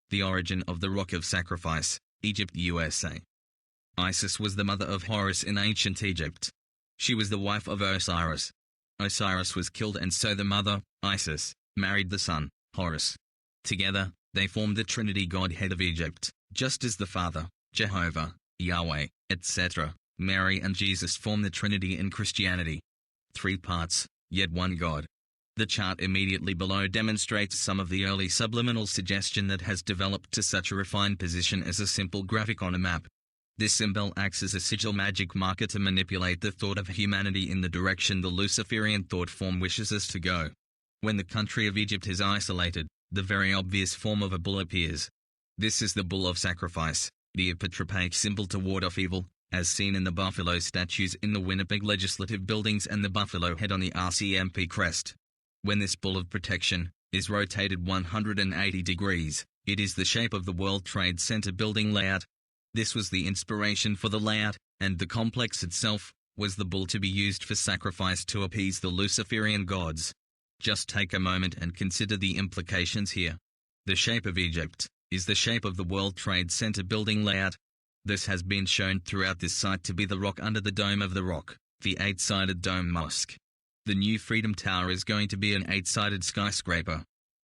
The origin of the Rock of Sacrifice, Egypt, USA. Isis was the mother of Horus in ancient Egypt. She was the wife of Osiris. Osiris was killed, and so the mother, Isis, married the son, Horus. Together, they formed the Trinity Godhead of Egypt, just as the Father, Jehovah, Yahweh, etc., Mary and Jesus form the Trinity in Christianity. 3 parts, yet one God. The chart immediately below demonstrates some of the early subliminal suggestion that has developed to such a refined position as a simple graphic on a map. This symbol acts as a sigil magic marker to manipulate the thought of humanity in the direction the Luciferian thought form wishes us to go. When the country of Egypt is isolated, the very obvious form of a bull appears. This is the bull of sacrifice, the apotropaic symbol to ward off evil, as seen in the buffalo statues in the Winnipeg legislative buildings and the buffalo head on the RCMP crest. When this bull of protection is rotated 180 degrees, it is the shape of the World Trade Center building layout. This was the inspiration for the layout, and the complex itself was the bull to be used for sacrifice to appease the Luciferian gods. Just take a moment and consider the implications here. The shape of Egypt is the shape of the World Trade Center building layout. This has been shown throughout this site to be the rock under the Dome of the Rock, the 8-sided dome mosque. The new Freedom Tower is going to be an 8-sided skyscraper.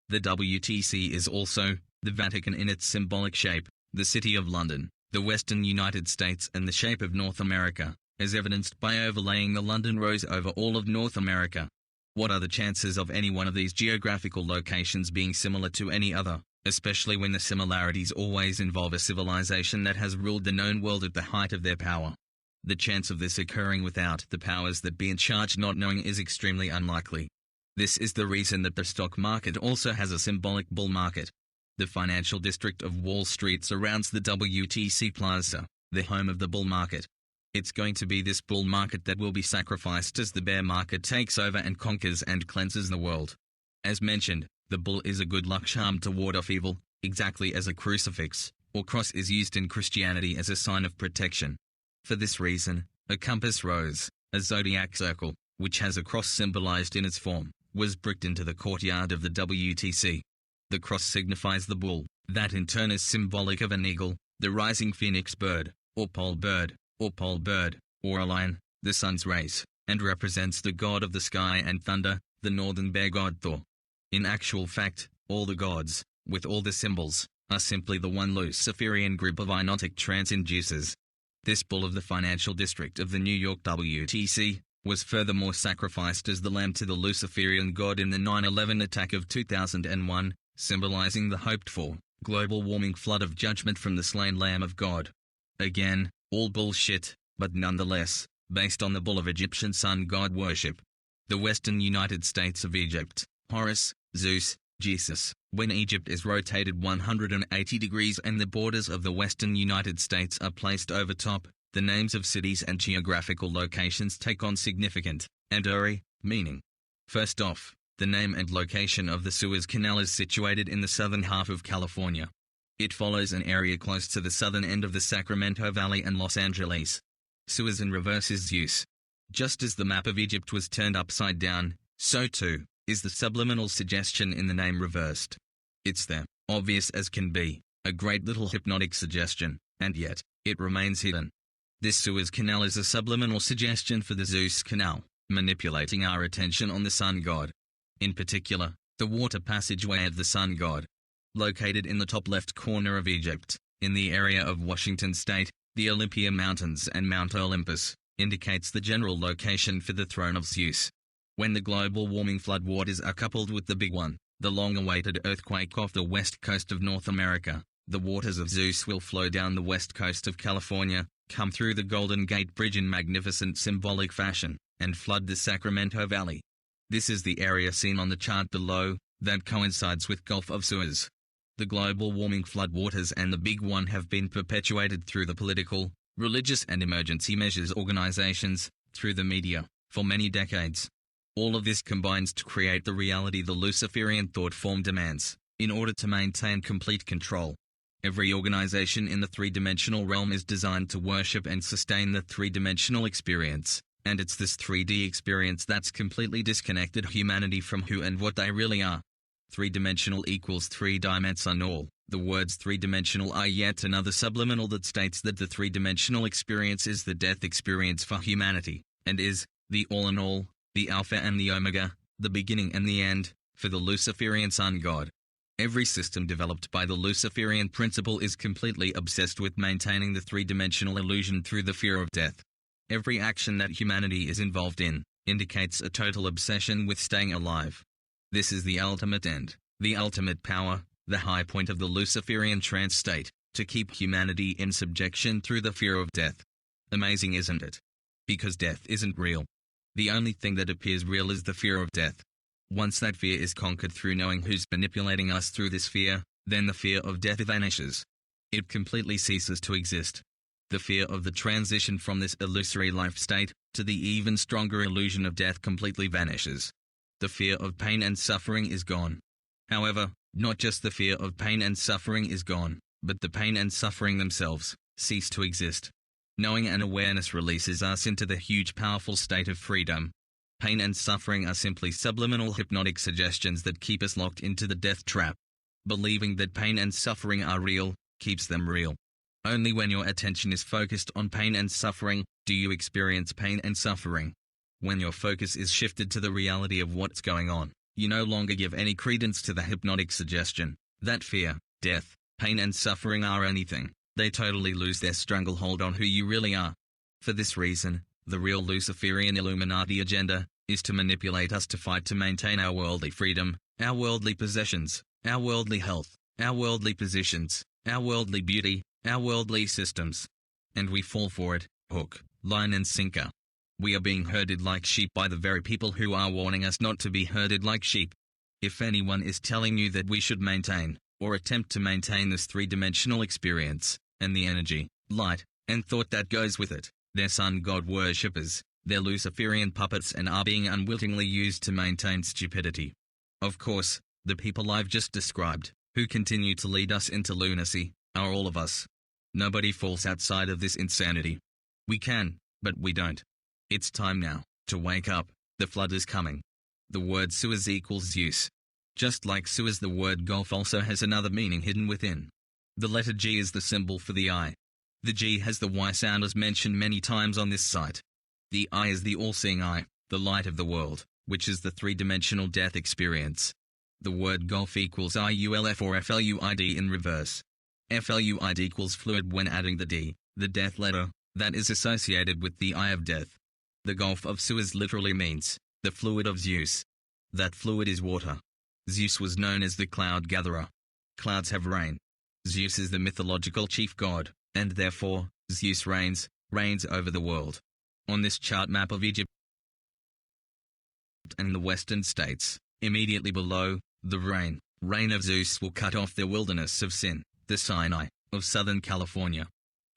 The WTC is also the Vatican in its symbolic shape, the City of London, the Western United States, and the shape of North America, as evidenced by overlaying the London Rose over all of North America. What are the chances of any one of these geographical locations being similar to any other, especially when the similarities always involve a civilization that has ruled the known world at the height of their power? The chance of this occurring without the powers that be in charge not knowing is extremely unlikely. This is the reason that the stock market also has a symbolic bull market. The financial district of Wall Street surrounds the WTC Plaza, the home of the bull market. It's going to be this bull market that will be sacrificed as the bear market takes over and conquers and cleanses the world. As mentioned, the bull is a good luck charm to ward off evil, exactly as a crucifix or cross is used in Christianity as a sign of protection. For this reason, a compass rose, a zodiac circle, which has a cross symbolized in its form, was bricked into the courtyard of the WTC. The cross signifies the bull, that in turn is symbolic of an eagle, the rising phoenix bird, or pole bird, or a lion, the sun's rays, and represents the god of the sky and thunder, the northern bear god Thor. In actual fact, all the gods, with all the symbols, are simply the one Luciferian group of ionotic trance inducers. This bull of the financial district of the New York WTC was furthermore sacrificed as the lamb to the Luciferian god in the 9/11 attack of 2001, symbolizing the hoped-for, global warming flood of judgment from the slain Lamb of God. Again, all bullshit, but nonetheless, based on the bull of Egyptian sun god worship. The Western United States of Egypt, Horus, Zeus, Jesus. When Egypt is rotated 180 degrees and the borders of the Western United States are placed over top, the names of cities and geographical locations take on significant, enduring, meaning. First off, the name and location of the Suez Canal is situated in the southern half of California. It follows an area close to the southern end of the Sacramento Valley and Los Angeles. Suez in reverse is Zeus. Just as the map of Egypt was turned upside down, so too is the subliminal suggestion in the name reversed. It's there, obvious as can be, a great little hypnotic suggestion, and yet, it remains hidden. This Suez Canal is a subliminal suggestion for the Zeus Canal, manipulating our attention on the sun god. In particular, the water passageway of the sun god. Located in the top left corner of Egypt, in the area of Washington state, the Olympia Mountains and Mount Olympus, indicates the general location for the throne of Zeus. When the global warming floodwaters are coupled with the big one, the long-awaited earthquake off the west coast of North America, the waters of Zeus will flow down the west coast of California, come through the Golden Gate Bridge in magnificent symbolic fashion, and flood the Sacramento Valley. This is the area seen on the chart below, that coincides with Gulf of Suez. The global warming floodwaters and the big one have been perpetuated through the political, religious and emergency measures organizations, through the media, for many decades. All of this combines to create the reality the Luciferian thought form demands, in order to maintain complete control. Every organization in the three-dimensional realm is designed to worship and sustain the three-dimensional experience, and it's this 3D experience that's completely disconnected humanity from who and what they really are. Three-dimensional equals three dimensional. The words three-dimensional are yet another subliminal that states that the three-dimensional experience is the death experience for humanity, and is the all-in-all, the Alpha and the Omega, the beginning and the end, for the Luciferian sun god. Every system developed by the Luciferian principle is completely obsessed with maintaining the three-dimensional illusion through the fear of death. Every action that humanity is involved in indicates a total obsession with staying alive. This is the ultimate end, the ultimate power, the high point of the Luciferian trance state, to keep humanity in subjection through the fear of death. Amazing, isn't it? Because death isn't real. The only thing that appears real is the fear of death. Once that fear is conquered through knowing who's manipulating us through this fear, then the fear of death vanishes. It completely ceases to exist. The fear of the transition from this illusory life state to the even stronger illusion of death completely vanishes. The fear of pain and suffering is gone. However, not just the fear of pain and suffering is gone, but the pain and suffering themselves cease to exist. Knowing and awareness releases us into the huge powerful state of freedom. Pain and suffering are simply subliminal hypnotic suggestions that keep us locked into the death trap. Believing that pain and suffering are real keeps them real. Only when your attention is focused on pain and suffering do you experience pain and suffering. When your focus is shifted to the reality of what's going on, you no longer give any credence to the hypnotic suggestion that fear, death, pain and suffering are anything. They totally lose their stranglehold on who you really are. For this reason, the real Luciferian Illuminati agenda is to manipulate us to fight to maintain our worldly freedom, our worldly possessions, our worldly health, our worldly positions, our worldly beauty, our worldly systems. And we fall for it, hook, line and sinker. We are being herded like sheep by the very people who are warning us not to be herded like sheep. If anyone is telling you that we should maintain, or attempt to maintain this three-dimensional experience, and the energy, light, and thought that goes with it, they're sun god worshippers, they're Luciferian puppets and are being unwittingly used to maintain stupidity. Of course, the people I've just described, who continue to lead us into lunacy, are all of us. Nobody falls outside of this insanity. We can, but we don't. It's time now to wake up. The flood is coming. The word Suez equals Zeus. Just like Suez, the word golf also has another meaning hidden within. The letter G is the symbol for the eye. The G has the Y sound as mentioned many times on this site. The eye is the all-seeing eye, the light of the world, which is the three-dimensional death experience. The word golf equals IULF or FLUID in reverse. FLUID equals fluid when adding the D, the death letter, that is associated with the eye of death. The Gulf of Suez literally means the fluid of Zeus. That fluid is water. Zeus was known as the cloud gatherer. Clouds have rain. Zeus is the mythological chief god, and therefore, Zeus reigns over the world. On this chart map of Egypt and the western states, immediately below, the reign of Zeus will cut off the wilderness of Sin, the Sinai, of Southern California.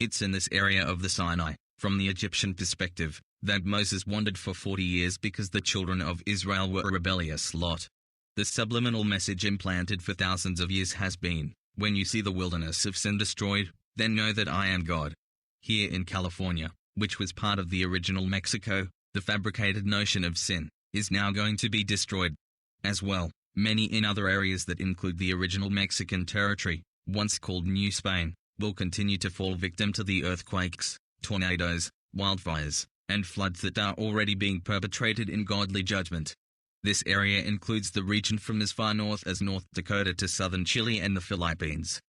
It's in this area of the Sinai, from the Egyptian perspective, that Moses wandered for 40 years because the children of Israel were a rebellious lot. The subliminal message implanted for thousands of years has been, when you see the wilderness of Sin destroyed, then know that I am God. Here in California, which was part of the original Mexico, the fabricated notion of sin is now going to be destroyed. As well, many in other areas that include the original Mexican territory, once called New Spain, will continue to fall victim to the earthquakes, tornadoes, wildfires, and floods that are already being perpetrated in godly judgment. This area includes the region from as far north as North Dakota to southern Chile and the Philippines.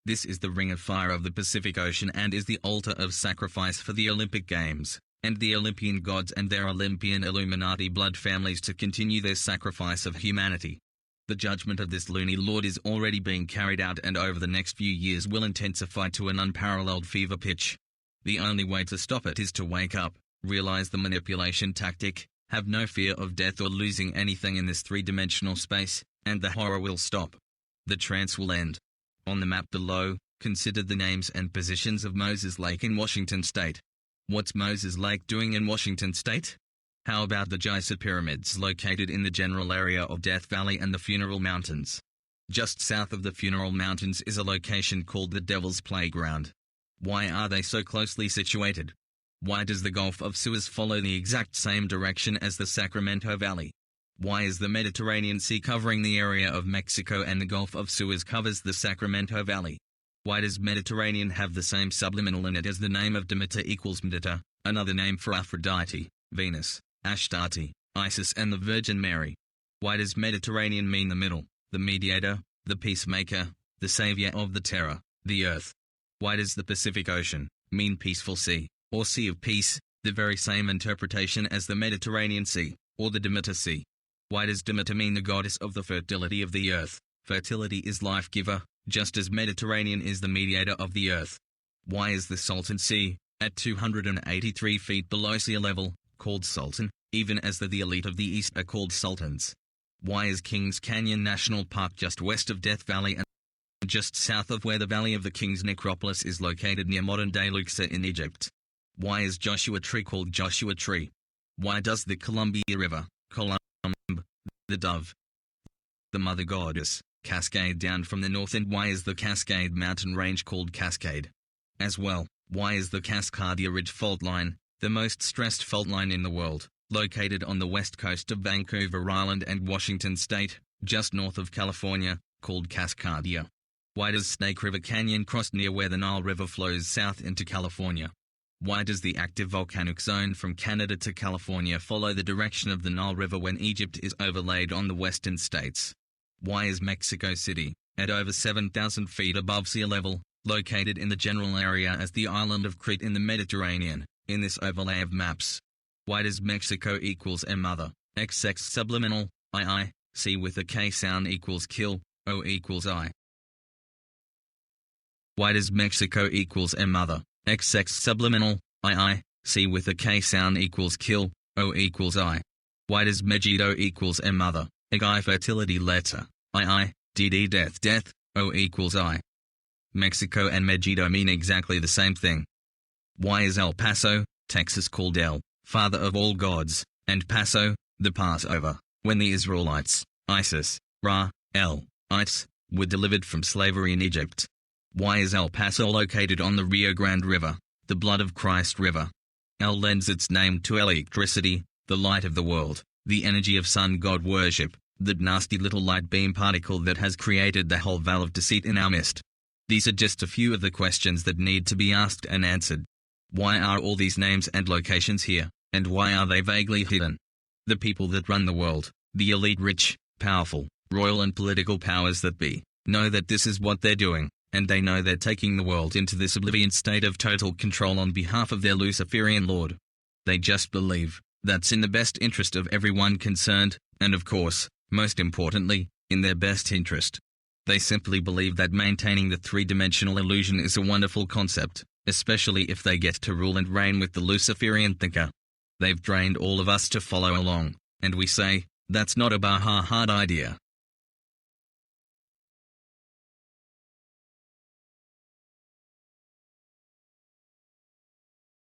This is the ring of fire of the Pacific Ocean and is the altar of sacrifice for the Olympic Games, and the Olympian gods and their Olympian Illuminati blood families to continue their sacrifice of humanity. The judgment of this loony lord is already being carried out and over the next few years will intensify to an unparalleled fever pitch. The only way to stop it is to wake up, realize the manipulation tactic, have no fear of death or losing anything in this three-dimensional space, and the horror will stop. The trance will end. On the map below, consider the names and positions of Moses Lake in Washington State. What's Moses Lake doing in Washington State? How about the Giza Pyramids located in the general area of Death Valley and the Funeral Mountains? Just south of the Funeral Mountains is a location called the Devil's Playground. Why are they so closely situated? Why does the Gulf of Suez follow the exact same direction as the Sacramento Valley? Why is the Mediterranean Sea covering the area of Mexico and the Gulf of Suez covers the Sacramento Valley? Why does Mediterranean have the same subliminal in it as the name of Demeter equals Mdita, another name for Aphrodite, Venus, Ashtarte, Isis and the Virgin Mary? Why does Mediterranean mean the middle, the mediator, the peacemaker, the savior of the terror, the earth? Why does the Pacific Ocean mean peaceful sea, or sea of peace, the very same interpretation as the Mediterranean Sea, or the Demeter Sea? Why does Demeter mean the goddess of the fertility of the earth? Fertility is life-giver, just as Mediterranean is the mediator of the earth. Why is the Salton Sea, at 283 feet below sea level, called Salton, even as the elite of the East are called Sultans? Why is Kings Canyon National Park just west of Death Valley and just south of where the Valley of the King's Necropolis is located near modern-day Luxor in Egypt? Why is Joshua Tree called Joshua Tree? Why does the Columbia River, Columb, the Dove, the Mother Goddess, cascade down from the north, and why is the Cascade Mountain Range called Cascade? As well, why is the Cascadia Ridge fault line, the most stressed fault line in the world, located on the west coast of Vancouver Island and Washington State, just north of California, called Cascadia? Why does Snake River Canyon cross near where the Nile River flows south into California? Why does the active volcanic zone from Canada to California follow the direction of the Nile River when Egypt is overlaid on the western states? Why is Mexico City, at over 7,000 feet above sea level, located in the general area as the island of Crete in the Mediterranean, in this overlay of maps? Why does Mexico equals M mother, XX subliminal, II, C with a K sound equals kill, O equals I? Why does Mexico equals M mother, XX subliminal, II, C with a K sound equals kill, O equals I? Why does Megiddo equals M mother, I fertility letter, II, DD death death, O equals I? Mexico and Megiddo mean exactly the same thing. Why is El Paso, Texas called El, father of all gods, and Paso, the Passover, when the Israelites, Isis, Ra, El, Ites, were delivered from slavery in Egypt? Why is El Paso located on the Rio Grande River, the blood of Christ River? El lends its name to electricity, the light of the world, the energy of sun god worship, that nasty little light beam particle that has created the whole veil of deceit in our midst. These are just a few of the questions that need to be asked and answered. Why are all these names and locations here, and why are they vaguely hidden? The people that run the world, the elite rich, powerful, royal and political powers that be, know that this is what they're doing, and they know they're taking the world into this oblivion state of total control on behalf of their Luciferian lord. They just believe that's in the best interest of everyone concerned, and of course, most importantly, in their best interest. They simply believe that maintaining the three-dimensional illusion is a wonderful concept, especially if they get to rule and reign with the Luciferian thinker. They've trained all of us to follow along, and we say, that's not a bah-ha hard idea.